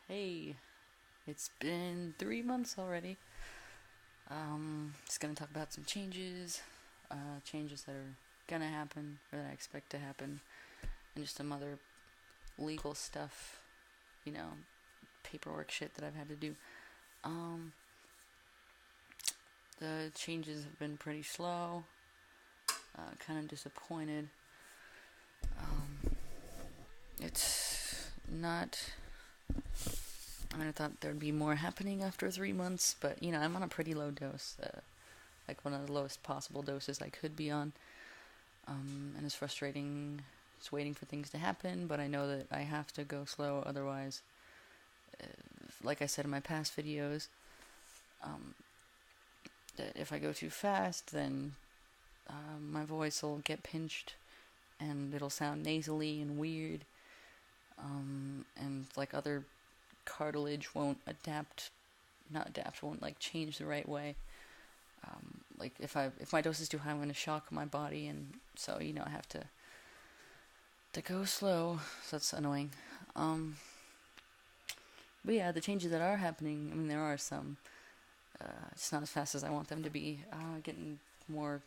Hey, it's been 3 months already. Just gonna talk about some changes that are gonna happen or that I expect to happen, and just some other legal stuff, you know, paperwork shit that I've had to do. Um, the changes have been pretty slow. Kind of disappointed. Um, it's not. I thought there'd be more happening after 3 months, but I'm on a pretty low dose, like one of the lowest possible doses I could be on. And it's frustrating just waiting for things to happen, but I know that I have to go slow, otherwise, uh, like I said in my past videos, um, that if I go too fast, then my voice will get pinched and it'll sound nasally and weird, and like other cartilage won't won't like change the right way. Like if my dose is too high, I'm gonna shock my body, and so I have to go slow. So that's annoying. Um, but yeah, the changes that are happening. I mean, there are some. It's not as fast as I want them to be. Getting more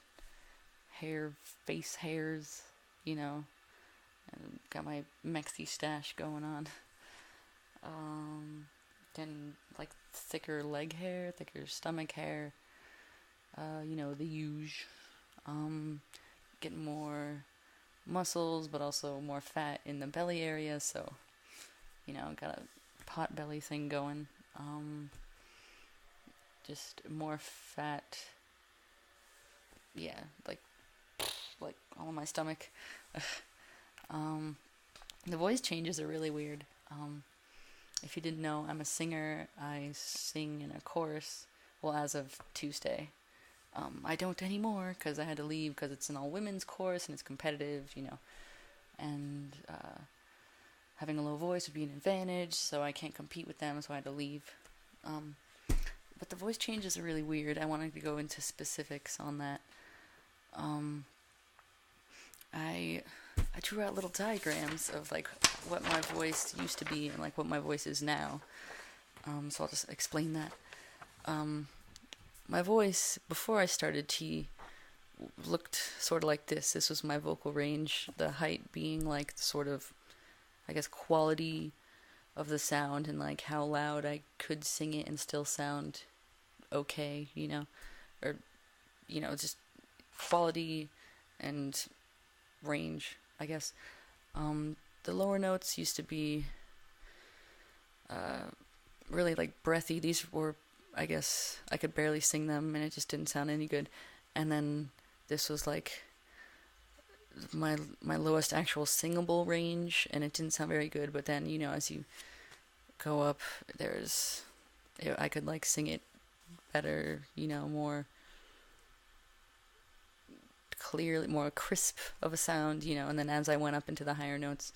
face hairs. You know, and got my Mexi stash going on. Getting like thicker leg hair, thicker stomach hair. The huge. Getting more muscles, but also more fat in the belly area. So, got a pot belly thing going. Just more fat. Yeah, like all in my stomach. The voice changes are really weird. If you didn't know, I'm a singer. I sing in a chorus. Well, as of Tuesday. I don't anymore because I had to leave because it's an all women's chorus and it's competitive, and having a low voice would be an advantage, so I can't compete with them, so I had to leave. But the voice changes are really weird. I wanted to go into specifics on that. I drew out little diagrams of like what my voice used to be and like what my voice is now. So I'll just explain that. My voice before I started T looked sort of like this. This was my vocal range, the height being like the sort of, I guess, quality of the sound and like how loud I could sing it and still sound okay, or just quality and range, I guess. The lower notes used to be really like breathy. These were, I guess, I could barely sing them and it just didn't sound any good. And then this was like my lowest actual singable range, and it didn't sound very good. But then as you go up, I could like sing it better, more clearly, more crisp of a sound, and then as I went up into the higher notes,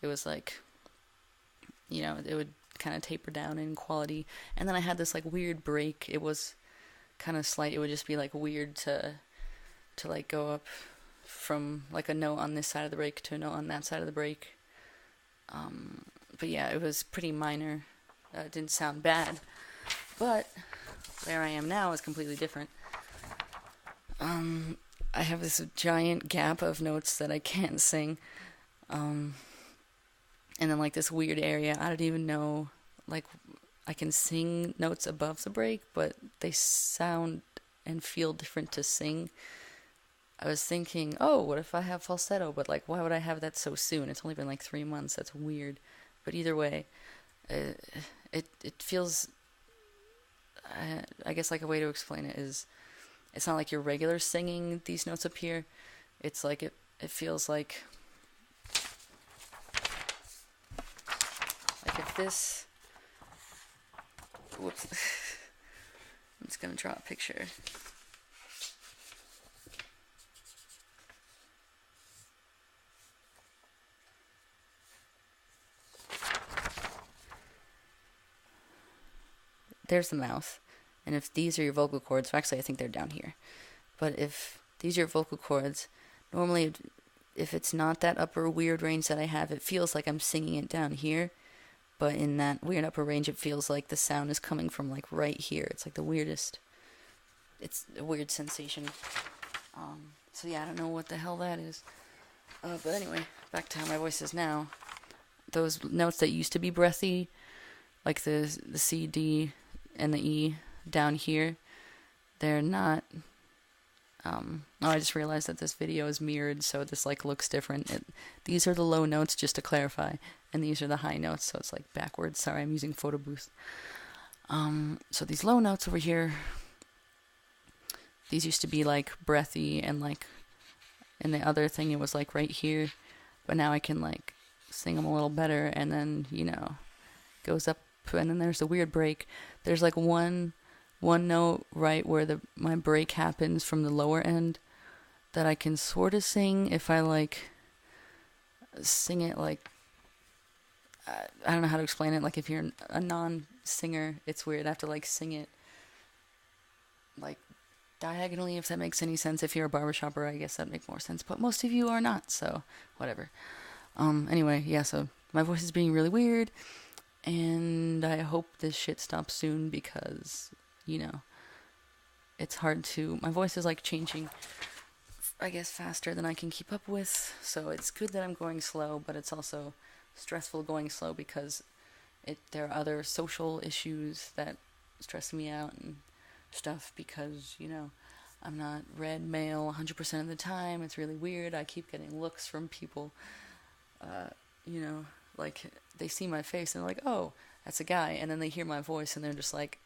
it was like, it would kind of taper down in quality. And then I had this like weird break. It was kind of slight. It would just be like weird to like go up from like a note on this side of the break to a note on that side of the break. But yeah, it was pretty minor. It didn't sound bad, but where I am now is completely different. I have this giant gap of notes that I can't sing. And then like this weird area, I don't even know, like I can sing notes above the break, but they sound and feel different to sing. I was thinking, oh, what if I have falsetto? But like, why would I have that so soon? It's only been like 3 months. That's weird. But either way, it feels. I guess like a way to explain it is, it's not like your regular singing these notes up here. It's like it feels like if this. Whoops. I'm just gonna draw a picture. There's the mouth. And if these are your vocal cords, well, actually I think they're down here. But if these are your vocal cords, normally if it's not that upper weird range that I have, it feels like I'm singing it down here. but in that weird upper range, it feels like the sound is coming from like right here. It's like the weirdest. It's a weird sensation. So yeah, I don't know what the hell that is. But anyway, back to how my voice is now. Those notes that used to be breathy, like the C, D, and the E down here, they're not. I just realized that this video is mirrored, so this like looks different. These are the low notes, just to clarify, and these are the high notes, so it's like backwards. Sorry, I'm using photo booth. So these low notes over here, these used to be like breathy, and like in the other thing it was like right here, but now I can like sing them a little better, and then goes up, and then there's a weird break. There's like one note right where my break happens from the lower end that I can sort of sing if I like sing it like I don't know how to explain it. Like if you're a non-singer, it's weird. I have to like sing it like diagonally, if that makes any sense. If you're a barbershopper, I guess that'd make more sense, but most of you are not, so whatever. Anyway, yeah, so my voice is being really weird, and I hope this shit stops soon because it's hard to. My voice is like changing, I guess, faster than I can keep up with. So it's good that I'm going slow, but it's also stressful going slow because there are other social issues that stress me out and stuff because I'm not red male 100% of the time. It's really weird. I keep getting looks from people, like they see my face and they're like, oh, that's a guy, and then they hear my voice and they're just like,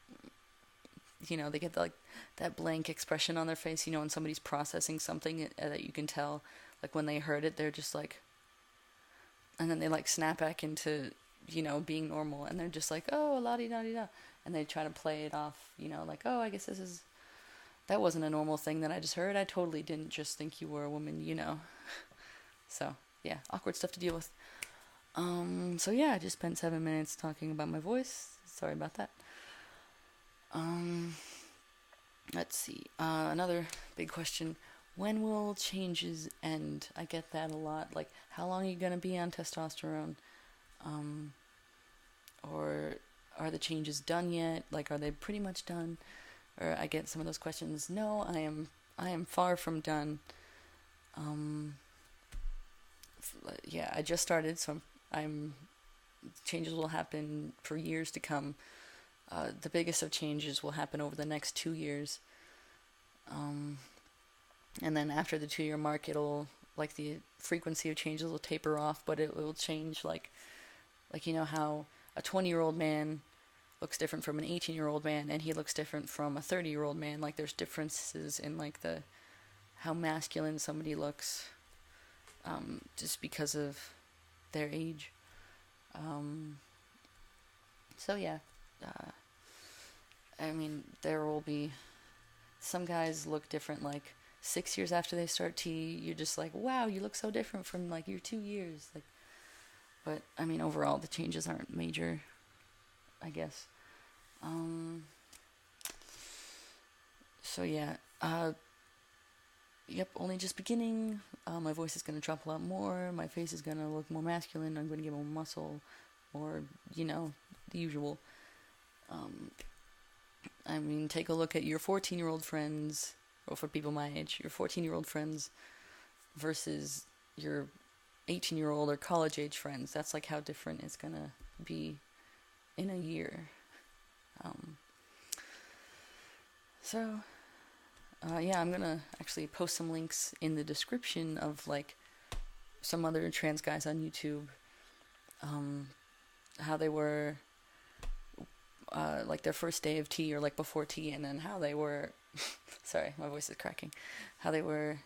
they get like that blank expression on their face, when somebody's processing something that you can tell, like when they heard it, they're just like, and then they like snap back into, being normal, and they're just like, oh, la-di-da-di-da, and they try to play it off, like, oh, I guess that wasn't a normal thing that I just heard. I totally didn't just think you were a woman, So, yeah, awkward stuff to deal with. So yeah, I just spent 7 minutes talking about my voice. Sorry about that. Let's see. Another big question. When will changes end? I get that a lot. Like, how long are you going to be on testosterone? Or are the changes done yet? Like, are they pretty much done? Or I get some of those questions. No, I am far from done. Yeah, I just started, so changes will happen for years to come. The biggest of changes will happen over the next 2 years. And then after the 2-year mark, it'll, like, the frequency of changes will taper off, but it will change, like how a 20-year-old man looks different from an 18-year-old man, and he looks different from a 30-year-old man. Like, there's differences in, like, how masculine somebody looks, just because of their age. So yeah, I mean, there will be some guys look different, like 6 years after they start T, you're just like, wow, you look so different from like your 2 years. Like, but I mean, overall, the changes aren't major, I guess. So yeah, yep, only just beginning. My voice is going to drop a lot more. My face is going to look more masculine. I'm going to get more muscle, or, the usual. I mean, take a look at your 14-year-old friends, or for people my age, your 14-year-old friends versus your 18-year-old or college-age friends. That's like how different it's going to be in a year. Yeah, I'm going to actually post some links in the description of, like, some other trans guys on YouTube, how they were, like, their first day of T, or, like, before T, and then how they were, sorry, my voice is cracking, how they were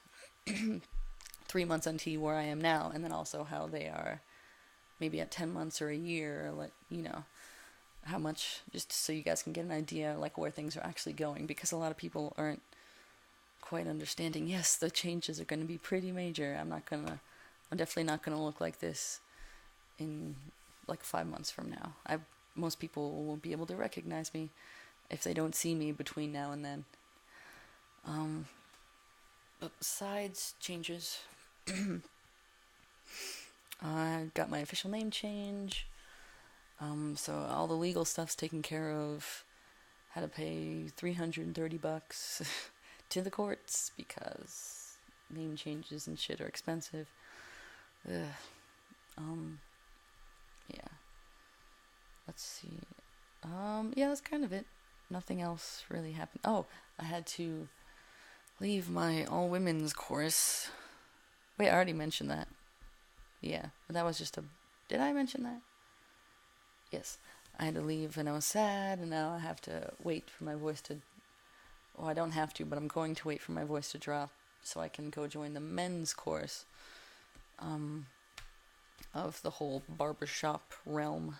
3 months on T, where I am now, and then also how they are maybe at 10 months or a year, or, like, how much, just so you guys can get an idea, like, where things are actually going, because a lot of people aren't quite understanding. Yes, the changes are going to be pretty major. I'm definitely not gonna look like this in like 5 months from now. Most people won't be able to recognize me if they don't see me between now and then. But besides changes, I got my official name change. So all the legal stuff's taken care of. Had to pay $330 to the courts because name changes and shit are expensive. Ugh. Yeah. Let's see. Yeah, that's kind of it. Nothing else really happened. Oh, I had to leave my all-women's course. Wait, I already mentioned that. Yeah, but that was just a... Did I mention that? Yes. I had to leave and I was sad, and now I have to wait for my voice to... Well, I don't have to, but I'm going to wait for my voice to drop so I can go join the men's course of the whole barbershop realm.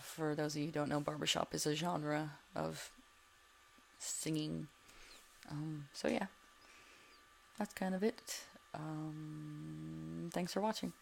For those of you who don't know, barbershop is a genre of singing. So yeah, that's kind of it. Thanks for watching.